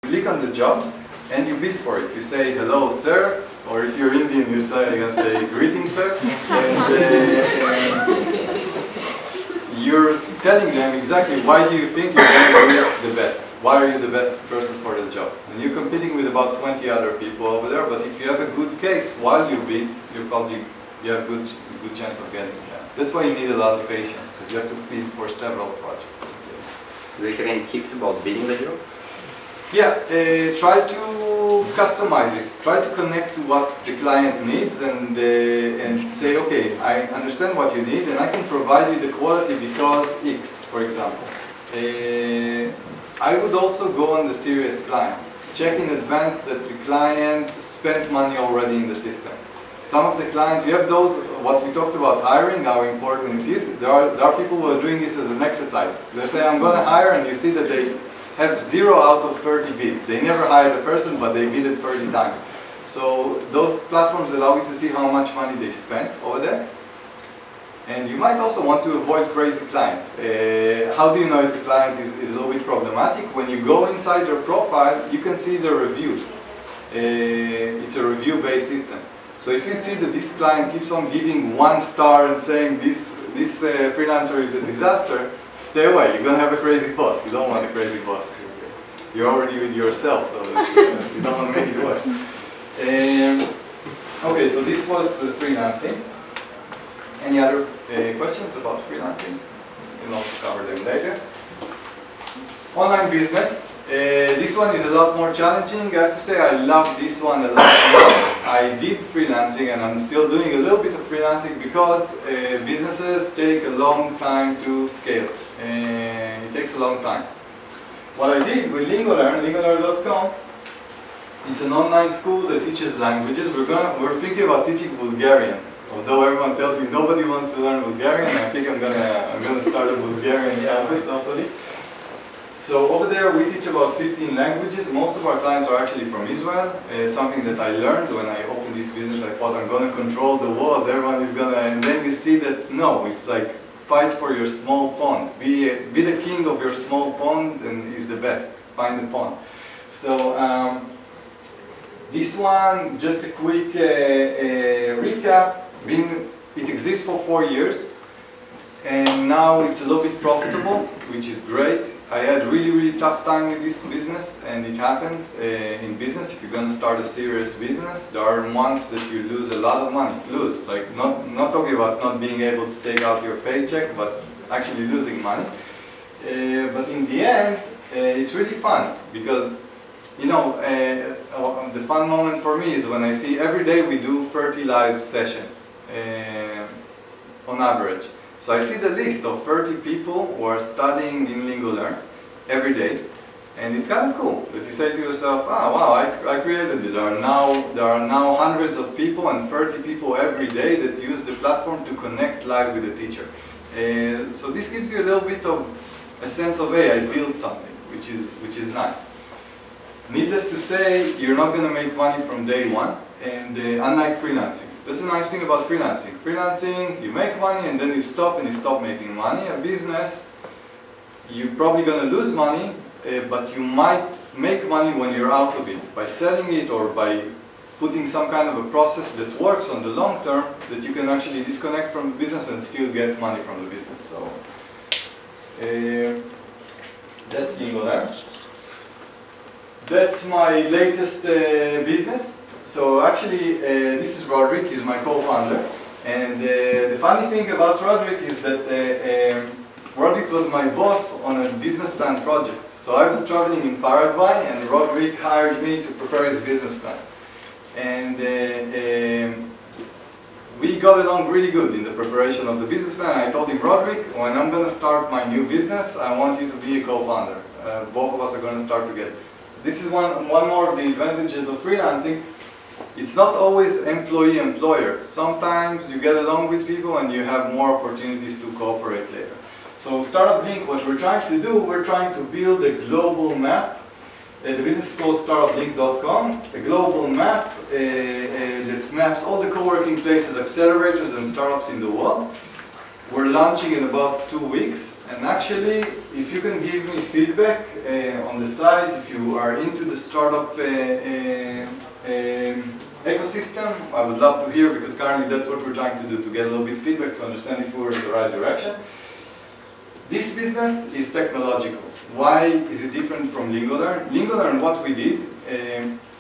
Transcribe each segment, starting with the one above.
click on the job and you bid for it. You say, hello, sir, or if you're Indian, you say greetings, sir. And you're telling them exactly why do you think you're going to be the best. Why are you the best person for the job? And you're competing with about 20 other people over there, but if you have a good case while you bid, you have good chance of getting it. That's why you need a lot of patience, because you have to bid for several projects. Do you have any tips about bidding the job? Yeah, try to customize it. Try to connect to what the client needs and say, okay, I understand what you need and I can provide you the quality because X, for example. I would also go on the serious clients. Check in advance that the client spent money already in the system. Some of the clients, you have those, what we talked about hiring, how important it is. There are people who are doing this as an exercise. They're saying, I'm going to hire, and you see that they have 0 out of 30 bids. They never hired a person, but they bid it 30 times. So those platforms allow you to see how much money they spent over there. And you might also want to avoid crazy clients. How do you know if a client is a little bit problematic? When you go inside their profile, you can see the reviews. It's a review-based system. So if you see that this client keeps on giving 1 star and saying this freelancer is a disaster, stay away. You're going to have a crazy boss. You don't want a crazy boss. You're already with yourself, so you don't want to make it worse. Okay, so this was the freelancing. Any other questions about freelancing? We can also cover them later. Online business. This one is a lot more challenging. I have to say I love this one a lot more. I did freelancing and I'm still doing a little bit of freelancing because businesses take a long time to scale. It takes a long time. What I did with lingolearn.com, it's an online school that teaches languages. We're thinking about teaching Bulgarian. Although everyone tells me nobody wants to learn Bulgarian, I think I'm gonna start a Bulgarian campus hopefully. So over there we teach about 15 languages. Most of our clients are actually from Israel. Something that I learned when I opened this business, I thought I'm gonna control the world, everyone is gonna, and then you see that no, it's like fight for your small pond. Be the king of your small pond and is the best. Find the pond. So this one, just a quick recap. It exists for 4 years and now it's a little bit profitable, which is great. I had really tough time with this business, and it happens in business. If you're going to start a serious business, there are months that you lose a lot of money. Like not talking about not being able to take out your paycheck, but actually losing money. But in the end, it's really fun because, you know, the fun moment for me is when I see every day we do 30 live sessions on average. So I see the list of 30 people who are studying in LingoLearn every day, and it's kind of cool that you say to yourself, "Ah, wow, I created it." There are now hundreds of people and 30 people every day that use the platform to connect live with the teacher. So this gives you a little bit of a sense of, hey, I built something, which is nice. Needless to say, you're not going to make money from day one, and unlike freelancing. That's the nice thing about freelancing. Freelancing, you make money and then you stop making money. A business, you're probably going to lose money, but you might make money when you're out of it by selling it or by putting some kind of a process that works on the long term, that you can actually disconnect from the business and still get money from the business. So that's LingoLearn. That's my latest business. So actually, this is Roderick, he's my co-founder. And the funny thing about Roderick is that Roderick was my boss on a business plan project. So I was traveling in Paraguay and Roderick hired me to prepare his business plan. And we got along really good in the preparation of the business plan. I told him, Roderick, when I'm going to start my new business, I want you to be a co-founder. Both of us are going to start together. This is one more of the advantages of freelancing. It's not always employee-employer. Sometimes you get along with people and you have more opportunities to cooperate later. So Startup Link, what we're trying to do, we're trying to build a global map. The business is called startuplink.com, a global map that maps all the co-working places, accelerators and startups in the world. We're launching in about 2 weeks, and actually if you can give me feedback on the site, if you are into the startup ecosystem, I would love to hear, because currently that's what we're trying to do, to get a little bit feedback to understand if we're in the right direction. This business is technological. Why is it different from LingoLearn? LingoLearn, what we did,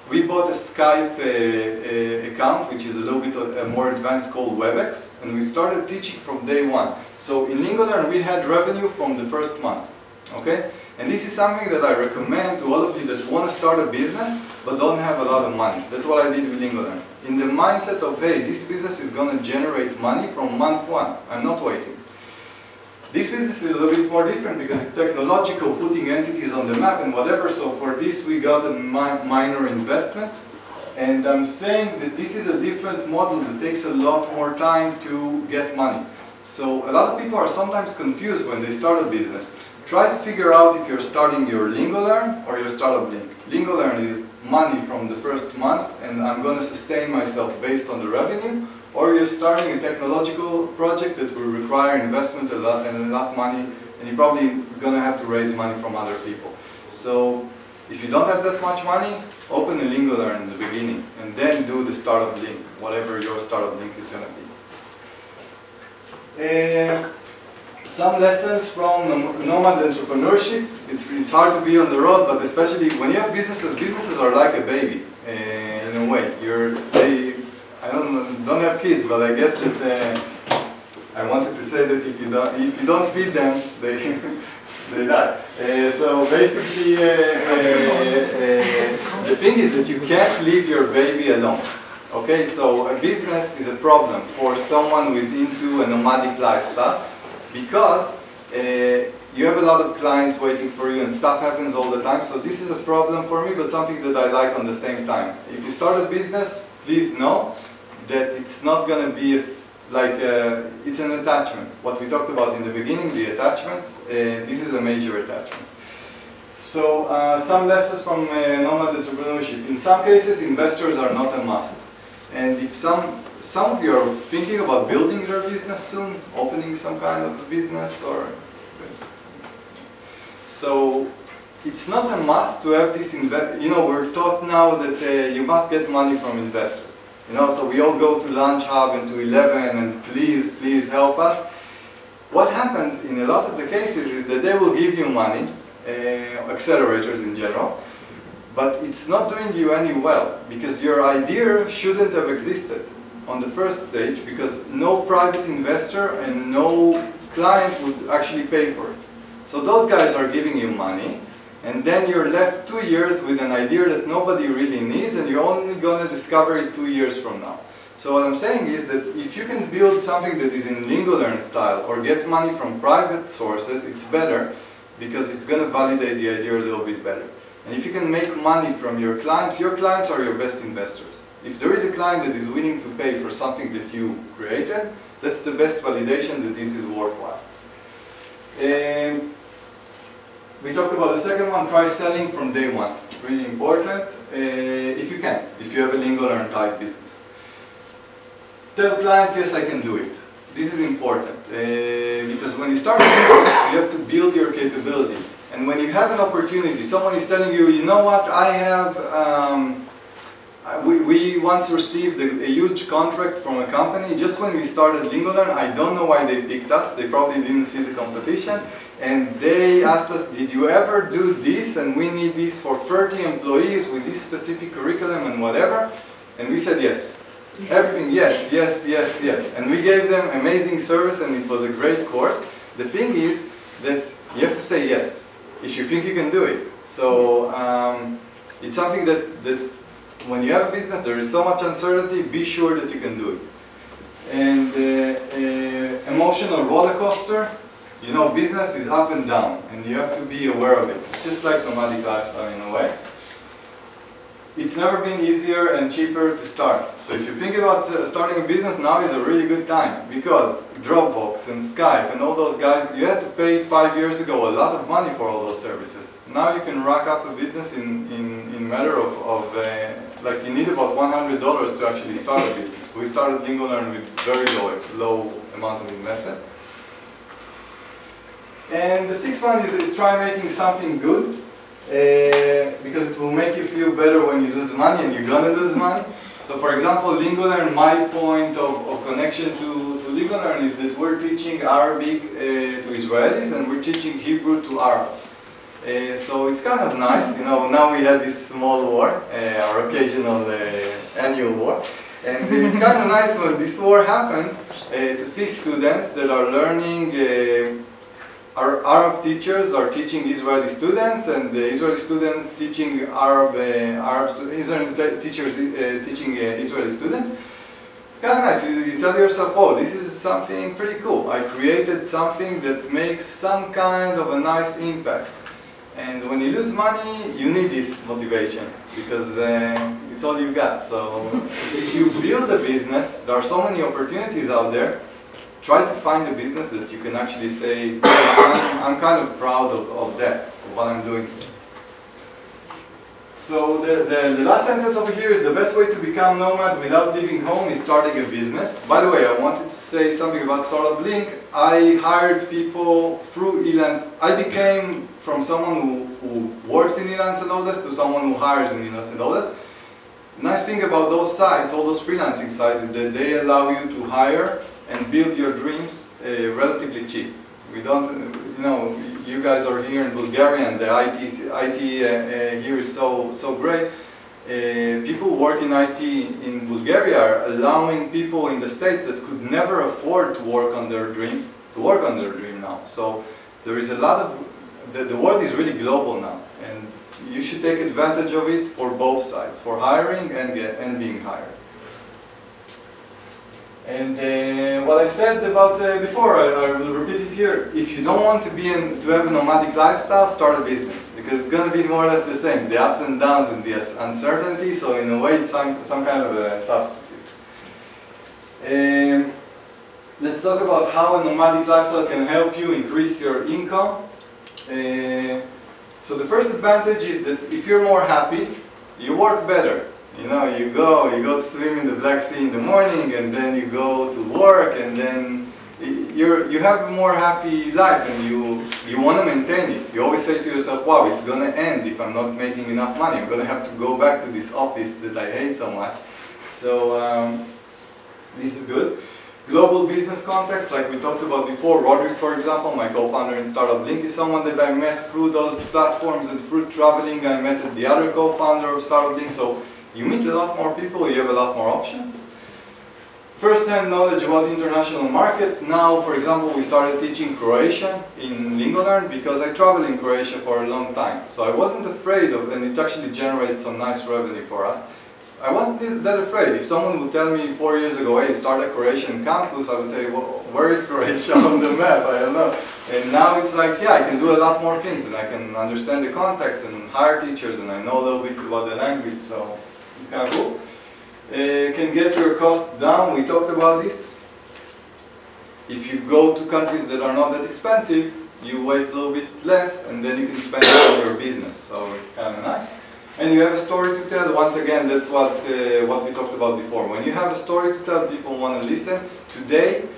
we bought a Skype account, which is a little bit more advanced, called WebEx, and we started teaching from day one. So in LingoLearn, we had revenue from the first month, okay? And this is something that I recommend to all of you that want to start a business but don't have a lot of money. That's what I did with LingoLearn. In the mindset of, hey, this business is going to generate money from month one. I'm not waiting. This business is a little bit more different because it's technological, putting entities on the map and whatever. So for this, we got a minor investment. And I'm saying that this is a different model that takes a lot more time to get money. So a lot of people are sometimes confused when they start a business. Try to figure out if you're starting your LingoLearn or your startup link. LingoLearn is money from the first month and I'm going to sustain myself based on the revenue. Or you're starting a technological project that will require investment and a lot of money, and you're probably going to have to raise money from other people. So if you don't have that much money, open a LingoLearn in the beginning and then do the startup link, whatever your startup link is going to be. Some lessons from nomad entrepreneurship. It's hard to be on the road, but especially when you have businesses, businesses are like a baby in a way. I don't have kids, but I guess that I wanted to say that if you don't feed them, they die. So basically, the thing is that you can't leave your baby alone. Okay, so a business is a problem for someone who is into a nomadic lifestyle because you have a lot of clients waiting for you and stuff happens all the time. So this is a problem for me, but something that I like on the same time. If you start a business, please know that it's not going to be it's an attachment. What we talked about in the beginning, the attachments, this is a major attachment. So some lessons from nomad entrepreneurship. In some cases, investors are not a must. And if some of you are thinking about building their business soon, opening some kind of a business, or so it's not a must to have this we're taught now that you must get money from investors. So we all go to Lunch Hub and to 11 and please help us. What happens in a lot of the cases is that they will give you money, accelerators in general, but it's not doing you any well because your idea shouldn't have existed on the first stage because no private investor and no client would actually pay for it. So those guys are giving you money, and then you're left 2 years with an idea that nobody really needs and you're only going to discover it 2 years from now. So what I'm saying is that if you can build something that is in LingoLearn style or get money from private sources, it's better because it's going to validate the idea a little bit better. And if you can make money from your clients are your best investors. If there is a client that is willing to pay for something that you created, that's the best validation that this is worthwhile. We talked about the second one, try selling from day one. Really important, if you can, if you have a LingoLearn type business. Tell clients, yes, I can do it. This is important, because when you start a business, you have to build your capabilities. And when you have an opportunity, someone is telling you, you know what, I have, we once received a huge contract from a company. Just when we started LingoLearn, I don't know why they picked us, they probably didn't see the competition. And they asked us, did you ever do this? And we need this for 30 employees with this specific curriculum and whatever. And we said yes. Everything, yes, yes, yes, yes. And we gave them amazing service and it was a great course. The thing is that you have to say yes, if you think you can do it. So it's something that when you have a business, there is so much uncertainty, be sure that you can do it. And emotional roller coaster. Business is up and down, and you have to be aware of it. Just like nomadic lifestyle in a way. It's never been easier and cheaper to start. So if you think about starting a business, now is a really good time. Because Dropbox and Skype and all those guys, you had to pay 5 years ago a lot of money for all those services. Now you can rack up a business in matter of like you need about $100 to actually start a business. We started LingoLearn with very low amount of investment. And the sixth one is try making something good, because it will make you feel better when you lose money, and you're gonna lose money. So for example, LingoLearn, my point of connection to LingoLearn is that we're teaching Arabic to Israelis, and we're teaching Hebrew to Arabs. So it's kind of nice, you know, now we had this small war, our occasional annual war. And it's kind of nice when this war happens to see students that are learning, our Arab teachers are teaching Israeli students, and the Israeli students teaching Israeli teachers teaching Israeli students. It's kind of nice. You tell yourself, oh, this is something pretty cool. I created something that makes some kind of a nice impact. And when you lose money, you need this motivation, because it's all you got. So if you build a business, there are so many opportunities out there. Try to find a business that you can actually say, I'm kind of proud of that, of what I'm doing. So the last sentence over here is the best way to become nomad without leaving home is starting a business. By the way, I wanted to say something about Startup Link. I hired people through Elance. I became from someone who works in Elance-Odesk to someone who hires in Elance-Odesk. Nice thing about those sites, all those freelancing sites, is that they allow you to hire and build your dreams relatively cheap. We don't, you know, you guys are here in Bulgaria, and the IT here is so great. People who work in IT in Bulgaria are allowing people in the States that could never afford to work on their dream to work on their dream now. So there is a lot of, the world is really global now, and you should take advantage of it for both sides, for hiring and being hired. And what I said about before, I will repeat it here. If you don't want to have a nomadic lifestyle, start a business, because it's going to be more or less the same, the ups and downs and the uncertainty. So in a way, it's some kind of a substitute. Let's talk about how a nomadic lifestyle can help you increase your income. So the first advantage is that if you're more happy, you work better. You know, you go to swim in the Black Sea in the morning, and then you go to work, and then you have a more happy life, and you want to maintain it. You always say to yourself, wow, it's going to end if I'm not making enough money. I'm going to have to go back to this office that I hate so much. So this is good. Global business context, like we talked about before. Roderick, for example, my co-founder in Startup Link, is someone that I met through those platforms, and through traveling I met the other co-founder of Startup Link. So you meet a lot more people, you have a lot more options. First-hand knowledge about international markets. Now, for example, we started teaching Croatian in LingoLearn because I traveled in Croatia for a long time. So I wasn't afraid of, and it actually generates some nice revenue for us. I wasn't that afraid. If someone would tell me 4 years ago, hey, start a Croatian campus, I would say, well, where is Croatia on the map? I don't know. And now it's like, yeah, I can do a lot more things, and I can understand the context and hire teachers, and I know a little bit about the language, so it's kind of cool. Can get your costs down. We talked about this. If you go to countries that are not that expensive, you waste a little bit less, and then you can spend it on your business. So it's kind of nice. And you have a story to tell. Once again, that's what we talked about before. When you have a story to tell, people want to listen. Today,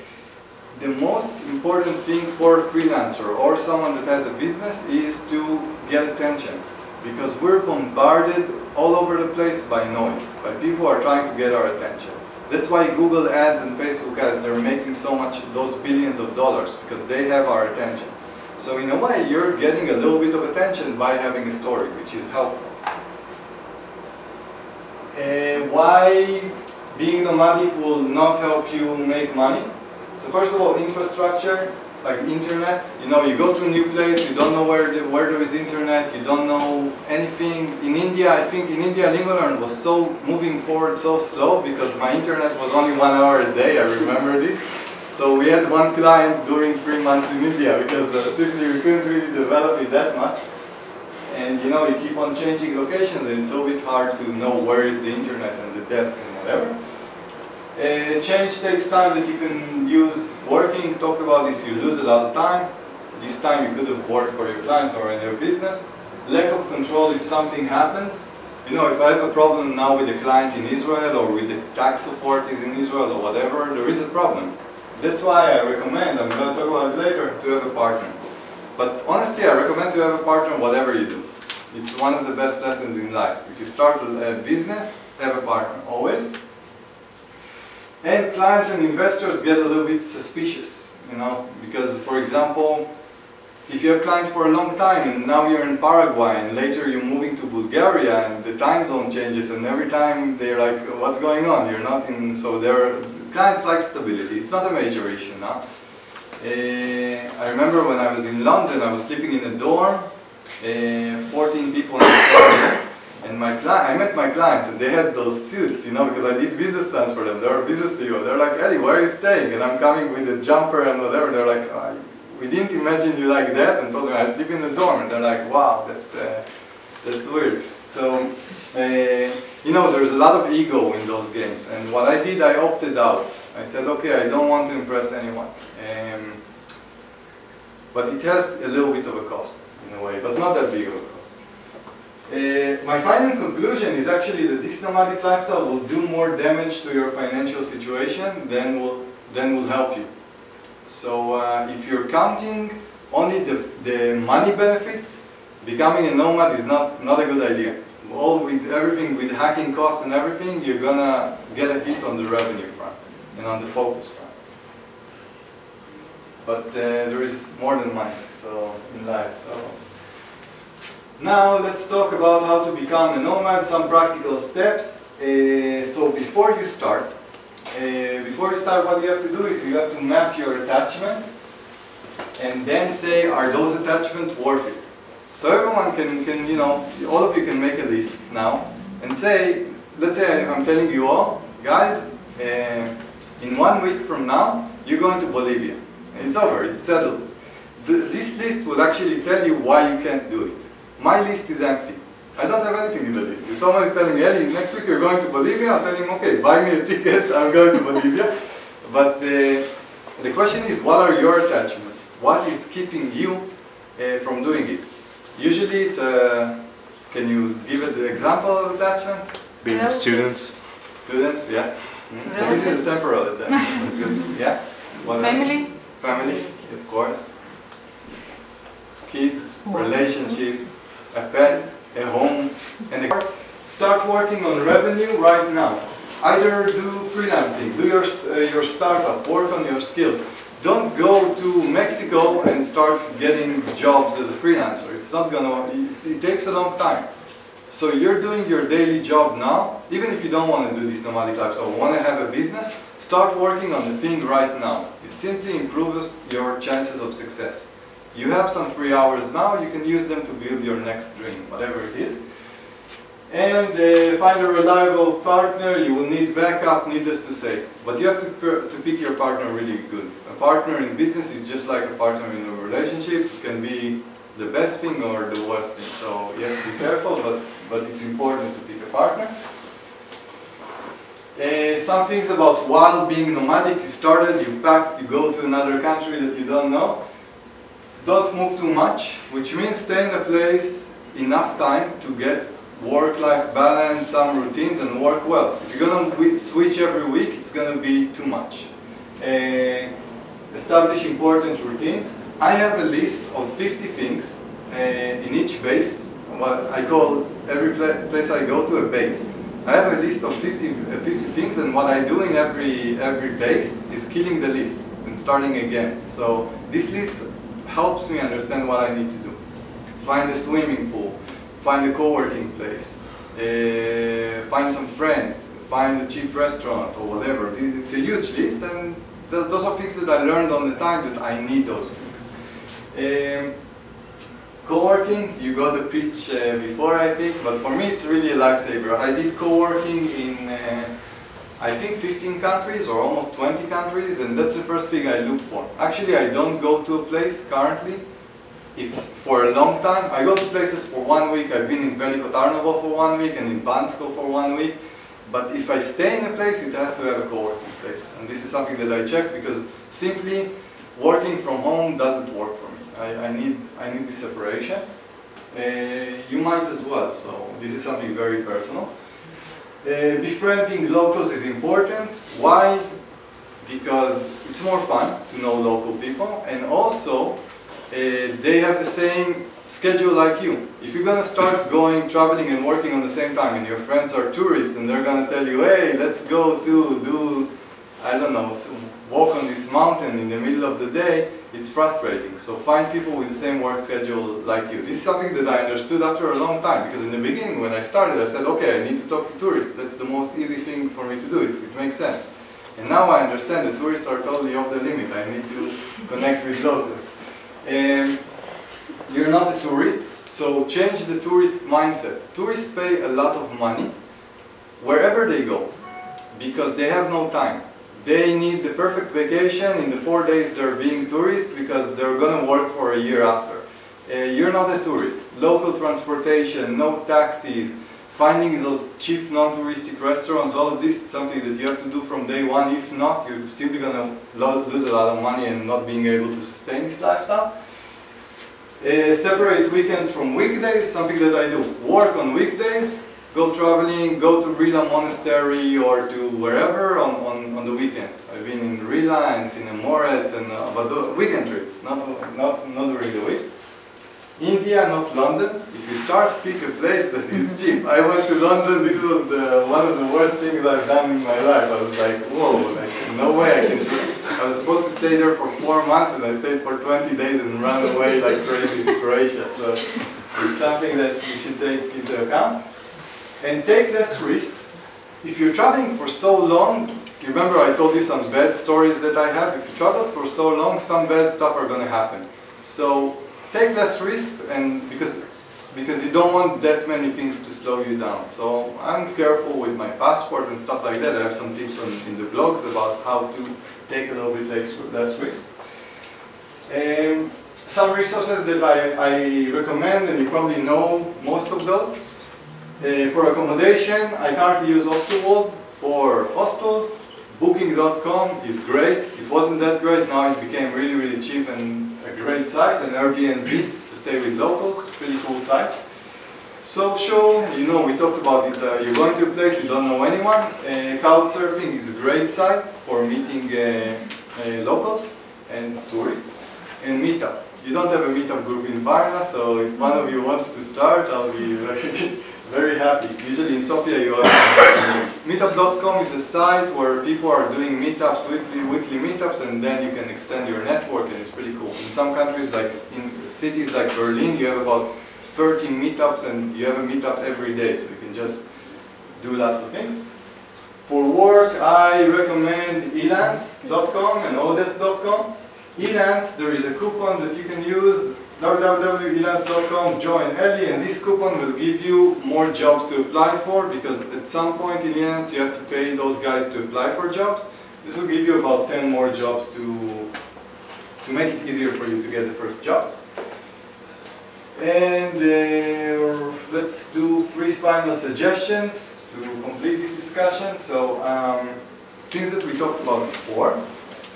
the most important thing for a freelancer or someone that has a business is to get attention, because we're bombarded all over the place by noise, by people who are trying to get our attention. That's why Google ads and Facebook ads are making so much, those billions of dollars, because they have our attention. So in a way, you're getting a little bit of attention by having a story, which is helpful. Why being nomadic will not help you make money? So first of all, infrastructure, like internet. You know, you go to a new place, you don't know where there is internet, you don't know anything. In India, I think in India, LingoLearn was so moving forward so slow because my internet was only 1 hour a day, I remember this. So we had one client during 3 months in India because simply we couldn't really develop it that much. And you know, you keep on changing locations, and it's a bit hard to know where is the internet and the desk and whatever. Change takes time that you can use working. Talked about this, you lose a lot of time. This time you could have worked for your clients or in your business. Lack of control if something happens. You know, if I have a problem now with a client in Israel or with the tax authorities in Israel or whatever, there is a problem. That's why I recommend, I'm going to talk about it later, to have a partner. But honestly, I recommend to have a partner whatever you do. It's one of the best lessons in life. If you start a business, have a partner, always. And clients and investors get a little bit suspicious, you know, because for example, if you have clients for a long time and now you're in Paraguay and later you're moving to Bulgaria and the time zone changes and every time they're like, what's going on? You're not in, so clients like stability. It's not a major issue now. I remember when I was in London, I was sleeping in a dorm, 14 people in the dorm, and I met my clients and they had those suits, you know, because I did business plans for them. They were business people. They're like, Eli, where are you staying? And I'm coming with a jumper and whatever. They're like, oh, we didn't imagine you like that, and told me I sleep in the dorm. And they're like, wow, that's weird. So, you know, there's a lot of ego in those games. And what I did, I opted out. I said, okay, I don't want to impress anyone. But it has a little bit of a cost, in a way, but not that big of a cost. My final conclusion is actually that this nomadic lifestyle will do more damage to your financial situation than will help you. So if you're counting only the money benefits, becoming a nomad is not a good idea. Everything with hacking costs and everything, you're gonna get a hit on the revenue front and on the focus front. But there is more than money, so in life. So now let's talk about how to become a nomad. Some practical steps. So before you start, what you have to do is you have to map your attachments, and then say, are those attachments worth it? So everyone can you know, all of you can make a list now and say, let's say I'm telling you all, guys, in 1 week from now, you're going to Bolivia. It's over, it's settled. This list will actually tell you why you can't do it. My list is empty. I don't have anything in the list. If someone is telling me, Eli, next week you're going to Bolivia, I'll tell him, okay, buy me a ticket, I'm going to Bolivia. But the question is, what are your attachments? What is keeping you from doing it? Usually it's can you give an example of attachments? Being a student. Students, yeah. But this is a temporal attachment. That's good. Yeah? What Family? else? Family, of course. Kids, relationships, a pet, a home, and a car. Start working on revenue right now. Either do freelancing, do your startup, work on your skills. Don't go to Mexico and start getting jobs as a freelancer. It's not gonna, it takes a long time. So you're doing your daily job now, even if you don't want to do this nomadic lifestyle, want to have a business, start working on the thing right now. It simply improves your chances of success. You have some free hours now, you can use them to build your next dream, whatever it is. And find a reliable partner. You will need backup, needless to say. But you have to pick your partner really good. A partner in business is just like a partner in a relationship. It can be the best thing or the worst thing. So you have to be careful, but it's important to pick a partner. Some things about while being nomadic, you started, you packed, you go to another country that you don't know. Don't move too much, which means stay in a place enough time to get work-life balance, some routines, and work well. If you're going to switch every week, it's going to be too much. Establish important routines. I have a list of 50 things in each base. What I call every place I go to a base. I have a list of 50 things, and what I do in every base is killing the list and starting again. So this list helps me understand what I need to do. Find a swimming pool. Find a co-working place, find some friends, find a cheap restaurant or whatever. It's a huge list, and those are things that I learned on the time that I need those things. Co-working, you got the pitch before, I think, but for me it's really a lifesaver. I did co-working in I think 15 countries or almost 20 countries, and that's the first thing I look for. Actually, I don't go to a place currently for a long time. I go to places for 1 week. I've been in Veliko Tarnovo for 1 week and in Bansko for 1 week. But if I stay in a place, it has to have a co-working place. And this is something that I check because simply working from home doesn't work for me. I need this separation. You might as well, so this is something very personal. Befriending locals is important. Why? Because it's more fun to know local people, and also they have the same schedule like you. If you're gonna start going, traveling and working on the same time, and your friends are tourists and they're gonna tell you, hey, let's go to do, I don't know, walk on this mountain in the middle of the day, it's frustrating. So find people with the same work schedule like you. This is something that I understood after a long time, because in the beginning when I started I said, okay, I need to talk to tourists. That's the most easy thing for me to do. It makes sense. And now I understand that tourists are totally off the limit. I need to connect with locals. You're not a tourist, so change the tourist mindset. Tourists pay a lot of money wherever they go because they have no time. They need the perfect vacation in the 4 days they're being tourists because they're going to work for a year after. You're not a tourist. Local transportation, no taxis, finding those cheap non-touristic restaurants, all of this is something that you have to do from day one. If not, you're simply going to lose a lot of money and not being able to sustain this lifestyle. Separate weekends from weekdays, something that I do. Work on weekdays, go traveling, go to Rila Monastery or to wherever on the weekends. I've been in Rila and Cinemorets, and but the weekend trips, not during the week. India, not London. If you start, pick a place that is cheap. I went to London, this was one of the worst things I've done in my life. I was like, whoa, like, no way I can see. I was supposed to stay there for 4 months and I stayed for 20 days and ran away like crazy to Croatia. So it's something that you should take into account. And take less risks. If you're traveling for so long, you remember I told you some bad stories that I have. If you travel for so long, some bad stuff are going to happen. So take less risks, and because you don't want that many things to slow you down. So I'm careful with my passport and stuff like that. I have some tips in the blogs about how to take a little bit less risks. Some resources that I recommend, and you probably know most of those. For accommodation, I currently use Hostelworld. For hostels, Booking.com is great. It wasn't that great, now it became really, really cheap and a great site. And Airbnb to stay with locals, pretty cool site. Social, you know, we talked about it. You're going to a place, you don't know anyone. Couchsurfing is a great site for meeting locals and tourists. And Meetup. You don't have a Meetup group in Varna, so if one of you wants to start, I'll be very happy. Usually in Sofia you have Meetup.com is a site where people are doing meetups, weekly meetups, and then you can extend your network, and it's pretty cool. In some countries, like in cities like Berlin, you have about 30 meetups and you have a meetup every day, so you can just do lots of things. For work, I recommend Elance.com and Odesk.com. Elance, there is a coupon that you can use, www.elance.com, join Eli, and this coupon will give you more jobs to apply for, because at some point in Elance you have to pay those guys to apply for jobs. This will give you about 10 more jobs to make it easier for you to get the first jobs. And let's do 3 final suggestions to complete this discussion. So things that we talked about before.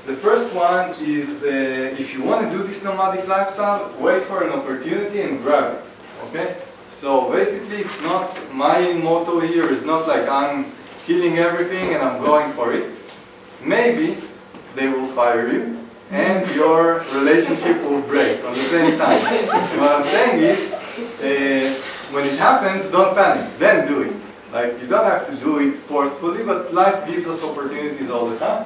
The first one is if you want to do this nomadic lifestyle, wait for an opportunity and grab it. Okay? So basically, it's not, my motto here is not like I'm killing everything and I'm going for it. Maybe they will fire you and your relationship will break on the same time. And what I'm saying is, when it happens, don't panic, then do it. Like, you don't have to do it forcefully, but life gives us opportunities all the time.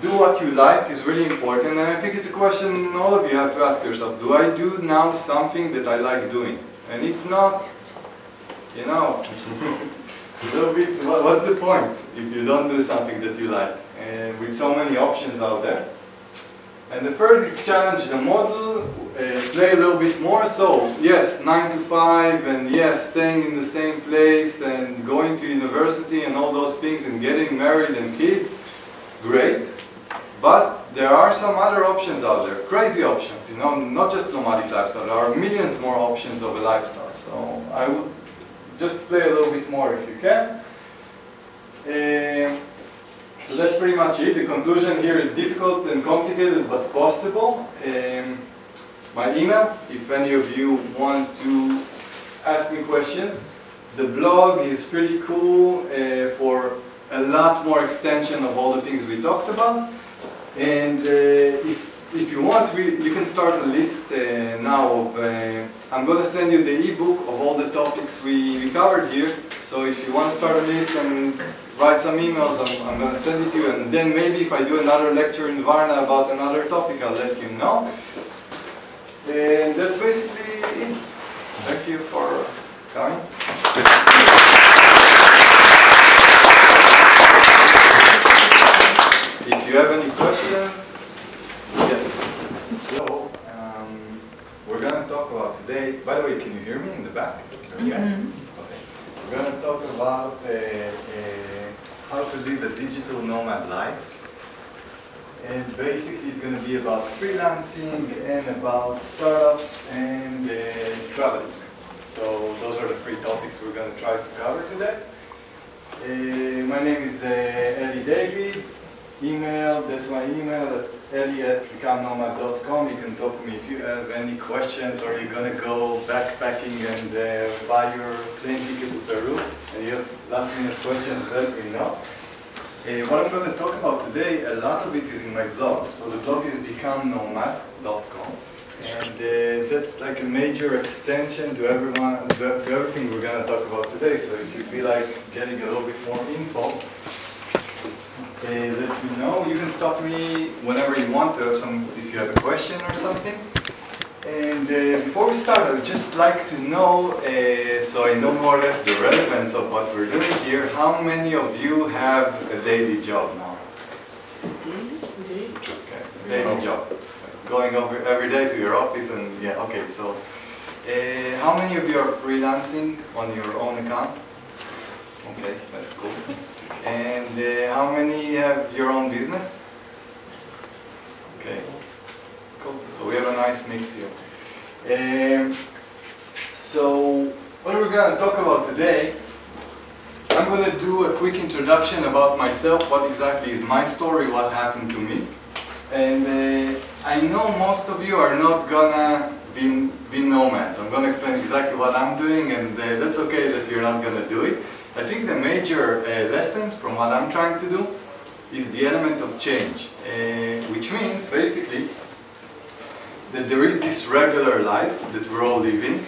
Do what you like is really important, and I think it's a question all of you have to ask yourself. Do I do now something that I like doing? And if not, you know, a little bit, what's the point if you don't do something that you like? And with so many options out there. And the third is challenge the model, play a little bit more. So yes, 9 to 5, and yes, staying in the same place and going to university and all those things and getting married and kids, great. But there are some other options out there, crazy options, you know, not just nomadic lifestyle. There are millions more options of a lifestyle. So I would just play a little bit more if you can. So that's pretty much it. The conclusion here is difficult and complicated, but possible. My email, if any of you want to ask me questions. The blog is pretty cool for a lot more extension of all the things we talked about. And if if you want, you can start a list now of, I'm going to send you the ebook of all the topics we covered here. So if you want to start a list and write some emails, I'm going to send it to you. And then maybe if I do another lecture in Varna about another topic, I'll let you know. And that's basically it. Thank you for coming. If you have any questions, yes. Hello. We're going to talk about today. By the way, can you hear me in the back? Yes. Okay. We're going to talk about how to live a digital nomad life. And basically, it's going to be about freelancing and about startups and traveling. So those are the three topics we're going to try to cover today. My name is Eli David. Email, that's my email at eli@becomenomad.com. You can talk to me if you have any questions, or you're going to go backpacking and buy your plane ticket to Peru and you have last minute questions, let me know. What I'm going to talk about today, a lot of it is in my blog. So the blog is becomenomad.com, and that's like a major extension to everything we're going to talk about today. So if you feel like getting a little bit more info, let me know. You can stop me whenever you want to, if you have a question or something. And before we start, I would just like to know, so I know more or less the relevance of what we're doing here, how many of you have a daily job now? Daily? Okay, a daily job. Going over every day to your office and, yeah, okay, so how many of you are freelancing on your own account? Okay, that's cool. And how many have your own business? Okay. Cool. So we have a nice mix here. So what we're going to talk about today, I'm going to do a quick introduction about myself, what exactly is my story, what happened to me. And I know most of you are not going to be nomads. I'm going to explain exactly what I'm doing, and that's okay that you're not going to do it. I think the major lesson from what I'm trying to do is the element of change, which means basically that there is this regular life that we're all living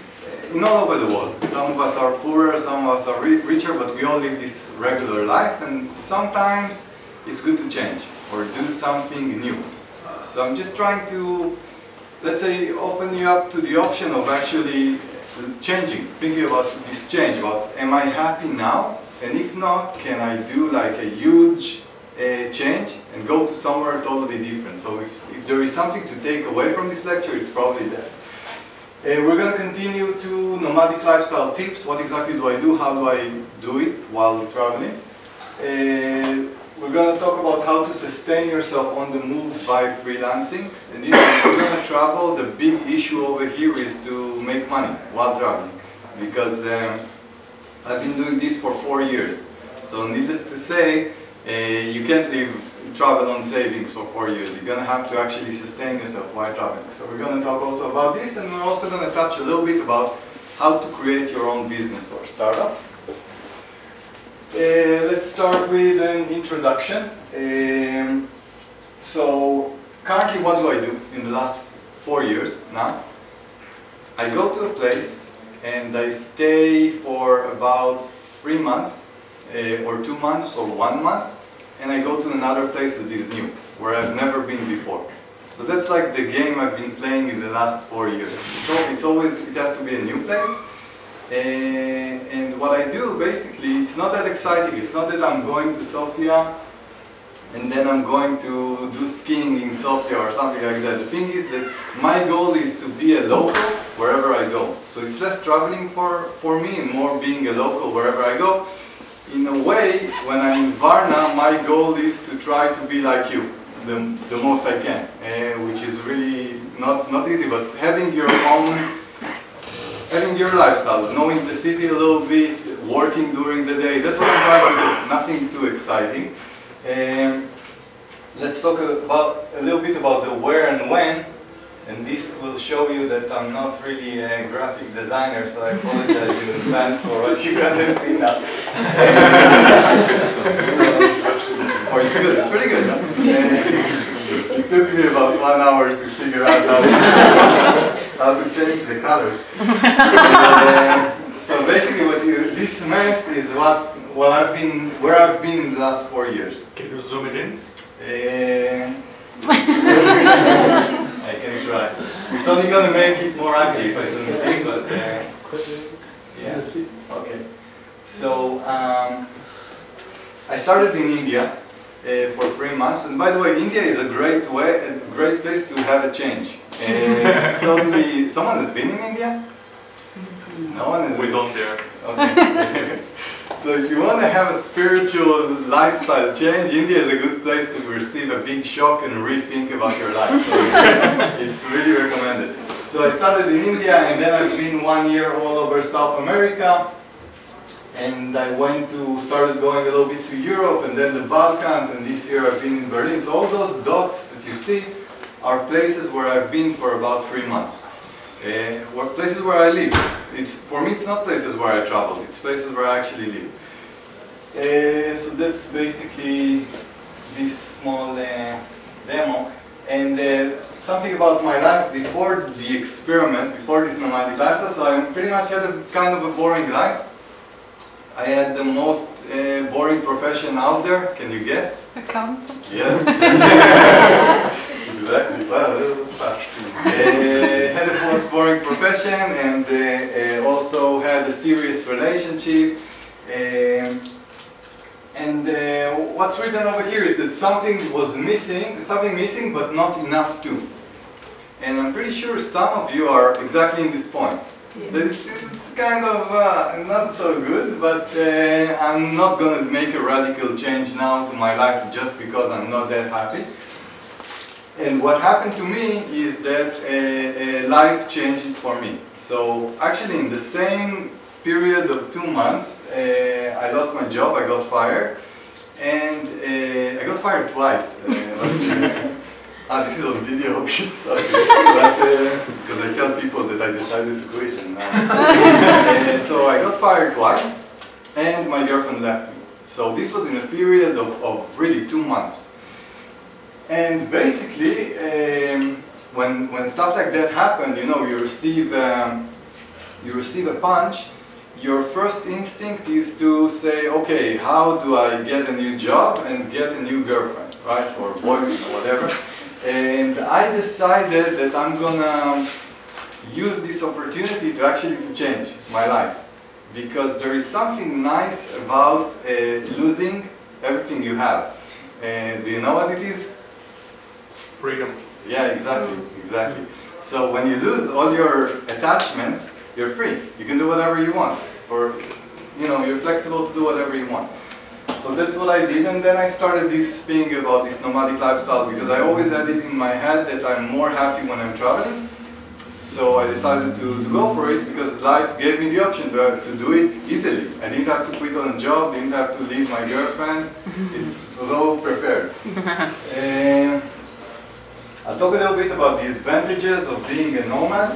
in all over the world. Some of us are poorer, some of us are richer, but we all live this regular life, and sometimes it's good to change or do something new. So I'm just trying to, let's say, open you up to the option of actually changing, thinking about this change, about am I happy now, and if not, can I do like a huge change and go to somewhere totally different. So if there is something to take away from this lecture, it's probably that. We're going to continue to nomadic lifestyle tips. What exactly do I do? How do I do it while traveling? We're going to talk about how to sustain yourself on the move by freelancing. And if you're going to travel, the big issue over here is to make money while traveling. Because I've been doing this for 4 years. So needless to say, you can't travel on savings for 4 years. You're going to have to actually sustain yourself while traveling. So we're going to talk also about this, and we're also going to touch a little bit about how to create your own business or startup. Let's start with an introduction. So currently what do I do in the last 4 years now? I go to a place and I stay for about 3 months or 2 months or 1 month, and I go to another place that is new, where I've never been before. So that's like the game I've been playing in the last 4 years. So it has to be a new place. And what I do, basically, it's not that exciting. It's not that I'm going to Sofia and then I'm going to do skiing in Sofia or something like that. The thing is that my goal is to be a local wherever I go. So it's less traveling for me and more being a local wherever I go. In a way, when I'm in Varna, my goal is to try to be like you, the most I can, which is really not easy, but having your lifestyle, knowing the city a little bit, working during the day, that's what I'm trying to do, nothing too exciting. Let's talk a little bit about the where and when, and this will show you that I'm not really a graphic designer, so I apologize in advance for what you're going to see now. Or it's good, it's pretty good, huh? It took me about about 1 hour to figure out how to change the colors. So basically, this mess is where I've been in the last 4 years. Can you zoom it in? I can try. It's only going to make it more ugly if I zoom it in, but yeah. Okay. So I started in India for 3 months, and by the way, India is a great place to have a change. It's totally. Someone has been in India? No one has. We been. don't dare. Okay. So if you want to have a spiritual lifestyle change, India is a good place to receive a big shock and rethink about your life. So it's really recommended. So I started in India, and then I've been 1 year all over South America. And I started going a little bit to Europe, and then the Balkans, and this year I've been in Berlin. So all those dots that you see are places where I've been for about 3 months. Places where I live. For me, it's not places where I traveled, it's places where I actually live. So that's basically this small demo. And something about my life before the experiment, before this nomadic lifestyle, so I pretty much had a kind of a boring life. I had the most boring profession out there. Can you guess? Accountant. Yes. Exactly. Wow, that was fast. Had the most boring profession, and also had a serious relationship. And what's written over here is that something missing, but not enough too. And I'm pretty sure some of you are exactly in this point. That it's kind of not so good, but I'm not going to make a radical change now to my life just because I'm not that happy. And what happened to me is that life changed it for me. So actually in the same period of 2 months, I lost my job, I got fired, and I got fired twice. This is on video, because I tell people that I decided to quit. And, so I got fired twice, and my girlfriend left me. So this was in a period of really 2 months. And basically, when stuff like that happened, you know, you receive a punch. Your first instinct is to say, okay, how do I get a new job and get a new girlfriend, right, or boyfriend or whatever. And I decided that I'm gonna use this opportunity to actually change my life, because there is something nice about losing everything you have. Do you know what it is? Freedom. Yeah, exactly. So when you lose all your attachments, you're free. You can do whatever you want. You're flexible to do whatever you want. So that's what I did, and then I started this thing about this nomadic lifestyle, because I always had it in my head that I'm more happy when I'm traveling. So I decided to go for it, because life gave me the option to do it easily. I didn't have to quit on a job, didn't have to leave my girlfriend. It was all prepared. I'll talk a little bit about the advantages of being a nomad.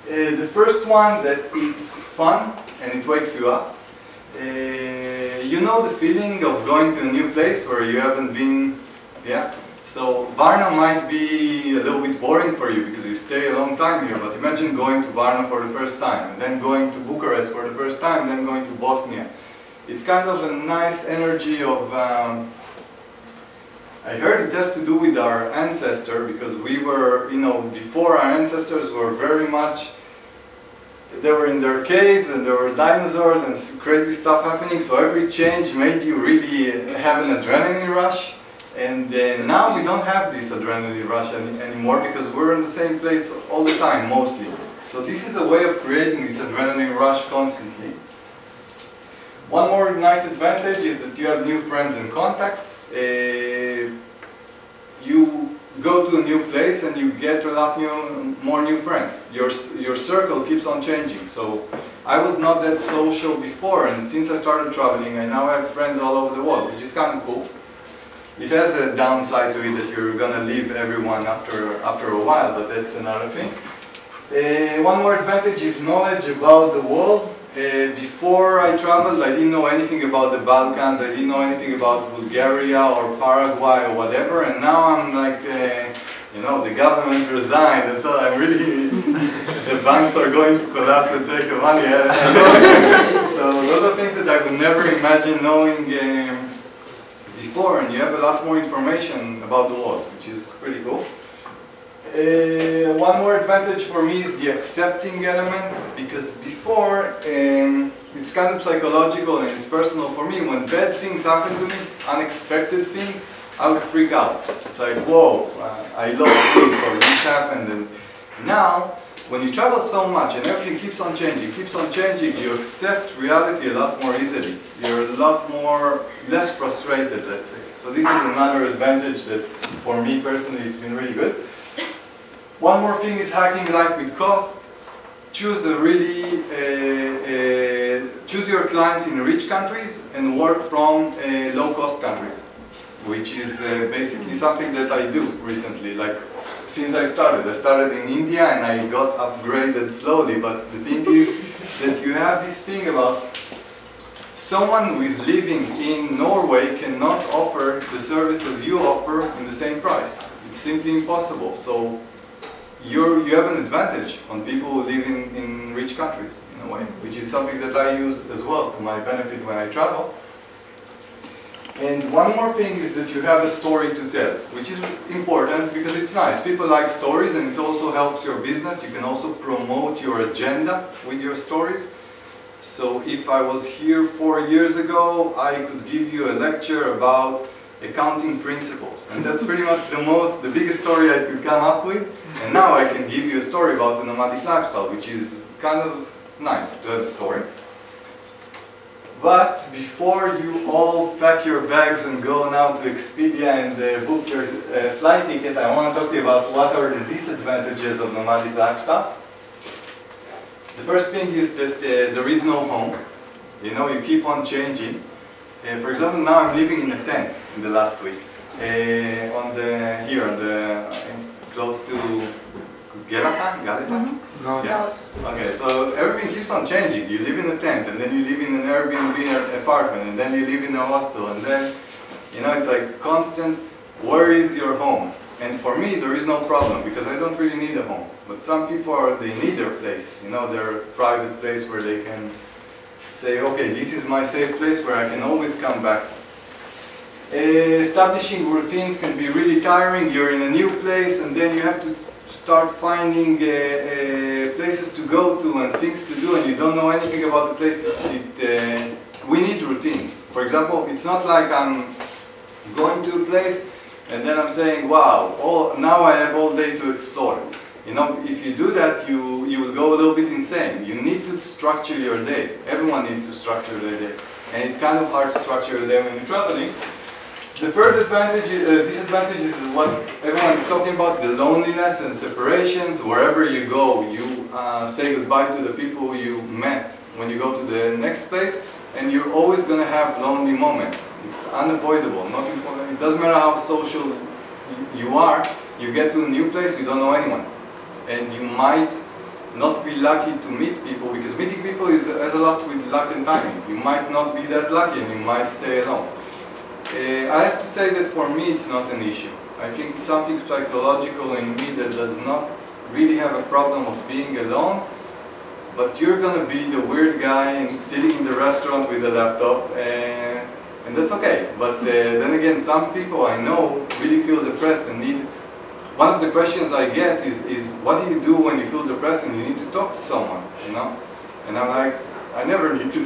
The first one, that it's fun and it wakes you up. You know the feeling of going to a new place where you haven't been, yeah? So Varna might be a little bit boring for you because you stay a long time here, but imagine going to Varna for the first time, and then going to Bucharest for the first time, then going to Bosnia. It's kind of a nice energy of, I heard it has to do with our ancestor, because we were, before our ancestors were very much, they were in their caves and there were dinosaurs and crazy stuff happening, so every change made you really have an adrenaline rush. And now we don't have this adrenaline rush anymore, because we're in the same place all the time, mostly. So this is a way of creating this adrenaline rush constantly. One more nice advantage is that you have new friends and contacts. You go to a new place and you get a lot more new friends. Your circle keeps on changing. So I was not that social before, and since I started traveling, I now have friends all over the world, which is kind of cool. It has a downside to it that you're gonna leave everyone after a while, but that's another thing. One more advantage is knowledge about the world. Before I traveled, I didn't know anything about the Balkans, I didn't know anything about Bulgaria or Paraguay or whatever, and now I'm like, You know, the government resigned, and so I'm really, the banks are going to collapse and take the money. So those are things that I would never imagine knowing before, and you have a lot more information about the world, which is pretty cool. One more advantage for me is the accepting element, because before, it's kind of psychological and it's personal for me. When bad things happen to me, unexpected things, I would freak out. It's like, whoa, I lost this or this happened. And now, when you travel so much and everything keeps on changing, you accept reality a lot more easily. You're a lot more, less frustrated, let's say. So this is another advantage that, for me personally, it's been really good. One more thing is hacking life with cost. Choose choose your clients in rich countries and work from low-cost countries, which is basically something that I do recently. Like, since I started in India and I got upgraded slowly. But the thing is that you have this thing about someone who is living in Norway cannot offer the services you offer in the same price. It's simply impossible. So you have an advantage on people who live in rich countries, in a way, which is something that I use as well to my benefit when I travel. And one more thing is that you have a story to tell, which is important because it's nice. People like stories, and it also helps your business. You can also promote your agenda with your stories. So if I was here 4 years ago, I could give you a lecture about accounting principles, and that's pretty much the biggest story I could come up with. And now I can give you a story about the nomadic lifestyle, which is kind of nice to have a story. But before you all pack your bags and go now to Expedia and book your flight ticket, I want to talk to you about what are the disadvantages of nomadic lifestyle. The first thing is that there is no home. You know, you keep on changing. For example, now I'm living in a tent in the last week. Close to Galata? No. Yeah. Okay, so everything keeps on changing. You live in a tent, and then you live in an Airbnb apartment, and then you live in a hostel, and then, you know, it's like constant, where is your home? And for me, there is no problem, because I don't really need a home. But some people, they need their place, you know, their private place where they can say, okay, this is my safe place where I can always come back. Establishing routines can be really tiring. You're in a new place, and then you have to start finding places to go to and things to do, and you don't know anything about the place. We need routines. For example, it's not like I'm going to a place and then I'm saying, wow, now I have all day to explore. You know, if you do that, you will go a little bit insane. You need to structure your day. Everyone needs to structure their day. And it's kind of hard to structure your day when you're traveling. The third disadvantage is what everyone is talking about, the loneliness and separations. Wherever you go, you say goodbye to the people you met when you go to the next place, and you're always going to have lonely moments. It's unavoidable. Not important. It doesn't matter how social you are, you get to a new place, you don't know anyone. And you might not be lucky to meet people, because meeting people has a lot with luck and timing. You might not be that lucky and you might stay alone. I have to say that for me it's not an issue. I think it's something psychological in me that does not really have a problem of being alone, but you're gonna be the weird guy and sitting in the restaurant with a laptop, and that's okay. But then again, some people I know really feel depressed and need. One of the questions I get is what do you do when you feel depressed and you need to talk to someone, you know? And I'm like, I never need to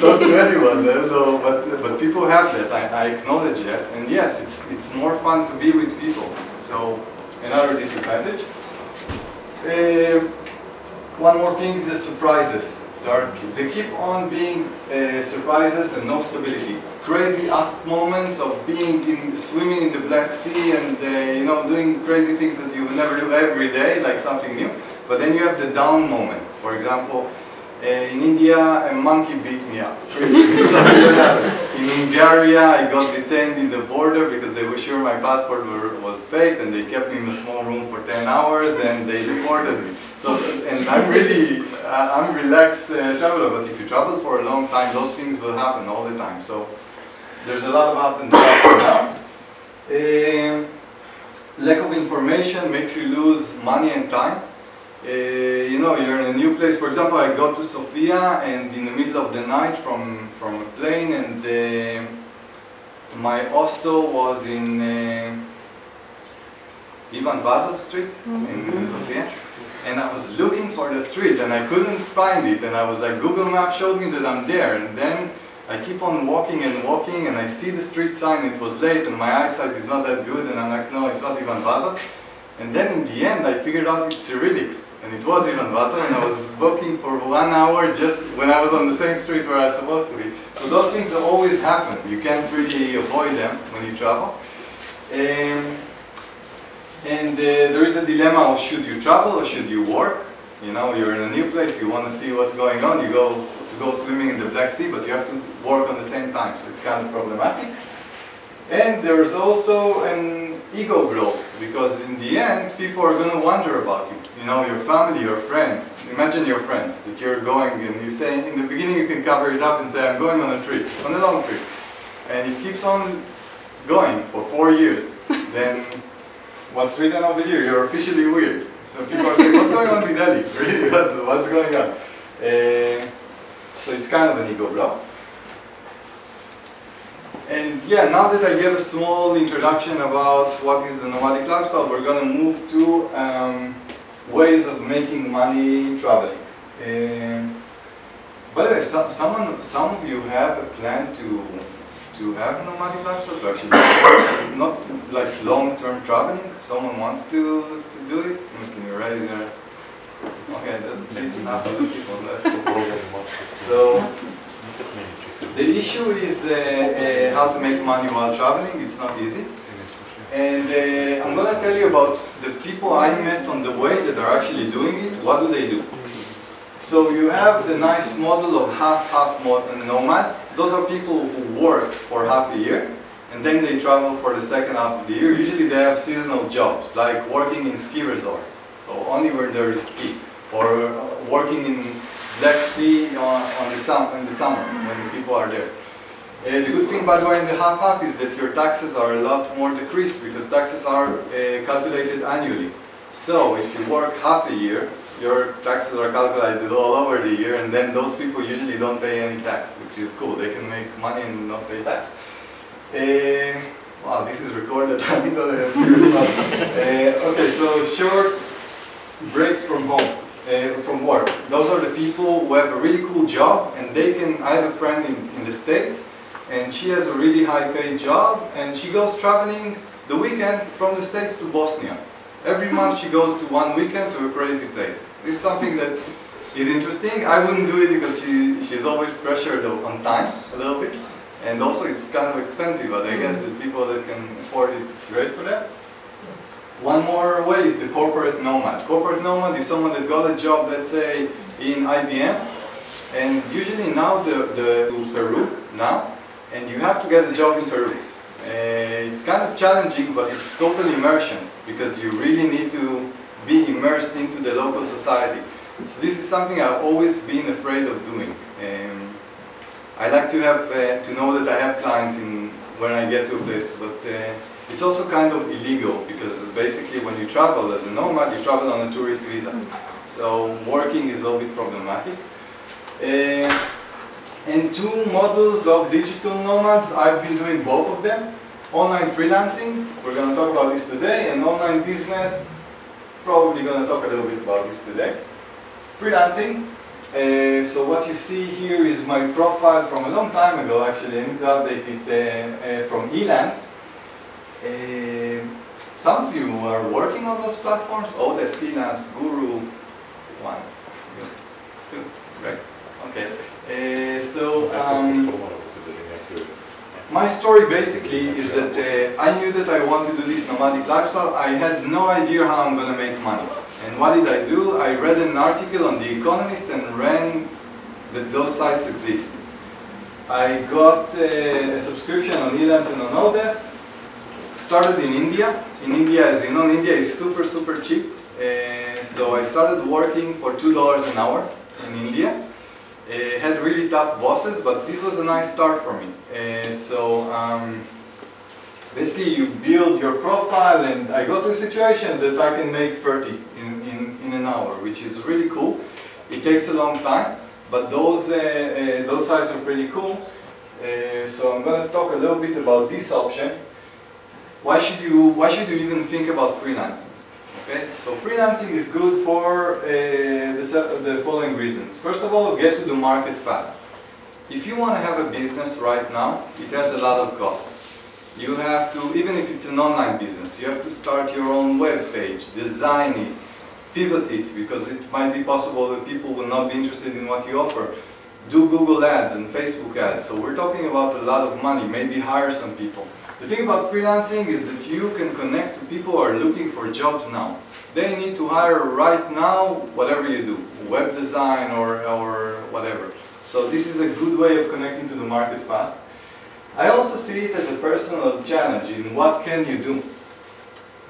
talk to anyone, so, but people have that, I acknowledge that, and yes, it's more fun to be with people, so another disadvantage. One more thing is the surprises. They keep on being surprises and no stability. Crazy up moments of swimming in the Black Sea and you know, doing crazy things that you will never do every day, like something new. But then you have the down moments. For example, in India, a monkey beat me up. In Bulgaria, I got detained in the border because they were sure my passport was fake, and they kept me in a small room for 10 hours and they deported me. So, and I'm relaxed traveler, but if you travel for a long time, those things will happen all the time. So there's a lot of up and downs. lack of information makes you lose money and time. You know, you're in a new place. For example, I got to Sofia and in the middle of the night from a plane, and my hostel was in Ivan Vazov Street in Sofia. And I was looking for the street and I couldn't find it, and I was like, Google Maps showed me that I'm there, and then I keep on walking and walking and I see the street sign. It was late and my eyesight is not that good, and I'm like, no, it's not Ivan Vazov. And then in the end I figured out it's Cyrillics, and it was Ivan Vazov, and I was walking for 1 hour just when I was on the same street where I was supposed to be. So those things always happen. You can't really avoid them when you travel. And there is a dilemma of should you travel or should you work? You know, you're in a new place, you want to see what's going on, you go swimming in the Black Sea, but you have to work on the same time, so it's kind of problematic. And there's also an ego blow, because in the end, people are going to wonder about you. You know, your family, your friends. Imagine your friends, that you're going and you say, in the beginning you can cover it up and say, I'm going on a trip, on a long trip. And it keeps on going for 4 years. Then what's written over here, you're officially weird. So people are saying, what's going on with Eli? Really, what's going on? So it's kind of an ego blow. And yeah, now that I gave a small introduction about what is the nomadic lifestyle, we're going to move to ways of making money traveling. By the way, some of you have a plan to have a nomadic lifestyle, to actually not like long-term traveling. Someone wants to do it. Can you raise your? Okay, that's half of the people. That's cool. So the issue is how to make money while traveling. It's not easy. And I'm going to tell you about the people I met on the way that are actually doing it. What do they do? So you have the nice model of half-half nomads. Those are people who work for half a year and then they travel for the second half of the year. Usually they have seasonal jobs, like working in ski resorts, so only when there is ski, or working in Black Sea in the summer when people are there. The good thing, by the way, in the half-half is that your taxes are a lot more decreased, because taxes are calculated annually. So if you work half a year, your taxes are calculated all over the year, and then those people usually don't pay any tax, which is cool. They can make money and not pay tax. Wow, this is recorded. Okay, so short breaks from home, from work. Those are the people who have a really cool job, and they can. I have a friend in the States, and she has a really high-paid job, and she goes traveling the weekend from the States to Bosnia. Every month she goes to one weekend to a crazy place. This is something that is interesting. I wouldn't do it because she's always pressured on time a little bit. And also it's kind of expensive, but I guess the people that can afford it, it's great for them. One more way is the corporate nomad. Corporate nomad is someone that got a job, let's say, in IBM. And usually now to Peru now, and you have to get a job in Peru. It's kind of challenging, but it's total immersion, because you really need to be immersed into the local society. So this is something I've always been afraid of doing. I like to have to know that I have clients when I get to a place, but it's also kind of illegal, because basically when you travel as a nomad, you travel on a tourist visa. So working is a little bit problematic. And two models of digital nomads, I've been doing both of them. Online freelancing, we're going to talk about this today, and online business, probably going to talk a little bit about this today. Freelancing, so what you see here is my profile from a long time ago, actually. I need to update it from Elance. Some of you are working on those platforms, Odesk, Elance, Guru, 1, 2, right? Okay. My story basically is that I knew that I want to do this nomadic lifestyle. I had no idea how I'm going to make money. And what did I do? I read an article on The Economist and ran that those sites exist. I got a subscription on Elance and on Odesk. Started in India. In India, as you know, India is super, super cheap. So I started working for $2 an hour in India. Had really tough bosses, but this was a nice start for me. Basically, you build your profile, and I got to a situation that I can make 30 in an hour, which is really cool. It takes a long time, but those sites are pretty cool. So I'm going to talk a little bit about this option. Why should you even think about freelancing? Okay, so freelancing is good for the following reasons. First of all, get to the market fast. If you want to have a business right now, it has a lot of costs. You have to, even if it's an online business, you have to start your own web page, design it, pivot it, because it might be possible that people will not be interested in what you offer. Do Google ads and Facebook ads. So we're talking about a lot of money, maybe hire some people. The thing about freelancing is that you can connect to people who are looking for jobs now. They need to hire right now, whatever you do, web design or whatever. So this is a good way of connecting to the market fast. I also see it as a personal challenge in what can you do.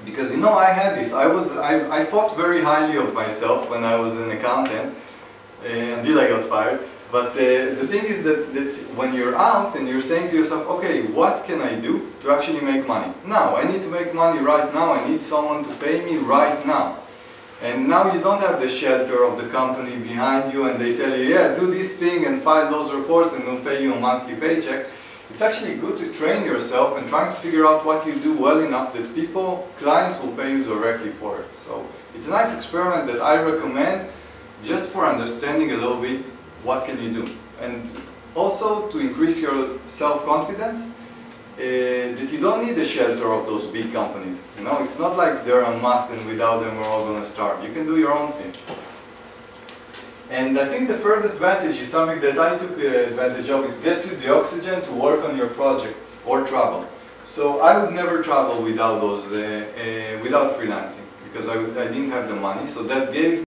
Because I had this, I thought very highly of myself when I was an accountant until I got fired. But the thing is that when you're out and you're saying to yourself, okay, what can I do to actually make money? Now, I need to make money right now, I need someone to pay me right now. And now you don't have the shelter of the company behind you and they tell you, yeah, do this thing and file those reports and we'll pay you a monthly paycheck. It's actually good to train yourself and trying to figure out what you do well enough that clients will pay you directly for it. So it's a nice experiment that I recommend just for understanding a little bit what can you do. And also to increase your self-confidence, that you don't need the shelter of those big companies. It's not like they're a must and without them we're all going to starve. You can do your own thing. And I think the third advantage is something that I took advantage of, is gets you the oxygen to work on your projects or travel. So I would never travel without without freelancing, because I didn't have the money. So that gave